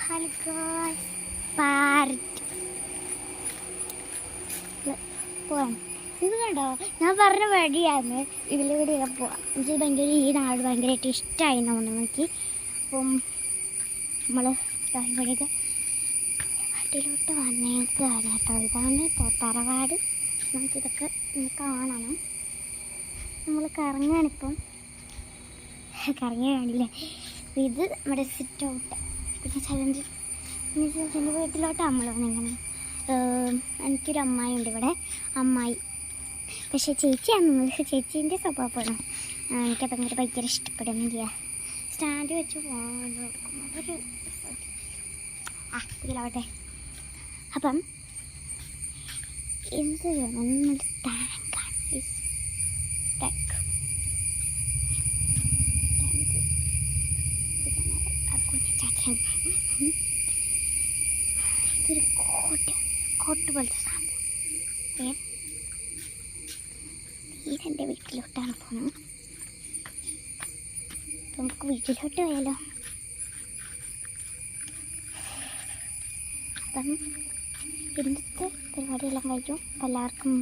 Hello guys, parrot പോവാം. ഇത് കണ്ടോ, ഞാൻ പറഞ്ഞ വഴിയാണ് ഇതിലൂടെ പോവാം. എനിക്ക് ഭയങ്കര ഈ നാട് ഭയങ്കരമായിട്ട് ഇഷ്ടമായി തോന്നുന്നു എനിക്ക്. അപ്പം നമ്മൾ ഇവിടെയൊക്കെ നാട്ടിലോട്ട് വന്നേക്കാണ് കേട്ടോ. ഇതാണ് തറവാട്. നമുക്കിതൊക്കെ കാണണം. നമ്മൾ കറങ്ങാനിപ്പം കറങ്ങി കാണില്ലേ. ഇത് നമ്മുടെ സിറ്റ് ഔട്ട്. പിന്നെ ചലഞ്ചിൻ്റെ വീട്ടിലോട്ട് നമ്മൾ വന്നിങ്ങനെ. എനിക്കൊരു അമ്മായി ഉണ്ട് ഇവിടെ, അമ്മായി. പക്ഷേ ചേച്ചിയാണ്, ചേച്ചീൻ്റെ സ്വഭാവമാണ് എനിക്കതങ്ങനെ ഭയങ്കര ഇഷ്ടപ്പെടുന്നില്ല. സ്റ്റാൻഡ് വെച്ച് ഫോണിൽ കൊടുക്കും ഒരു ഇതിലാവട്ടെ. അപ്പം എന്ത് നമ്മൾ ടാങ്കാണ്. ടാങ്ക് ഇതൊരു കോട്ട് പോലത്തെ സാധനം. ഇതെൻ്റെ വീട്ടിലോട്ടാണ് പോകുന്നത്. നമുക്ക് വീട്ടിലോട്ട് പോയാലോ. അപ്പം ഇന്നത്തെ പരിപാടിയെല്ലാം കഴിക്കും. എല്ലാവർക്കും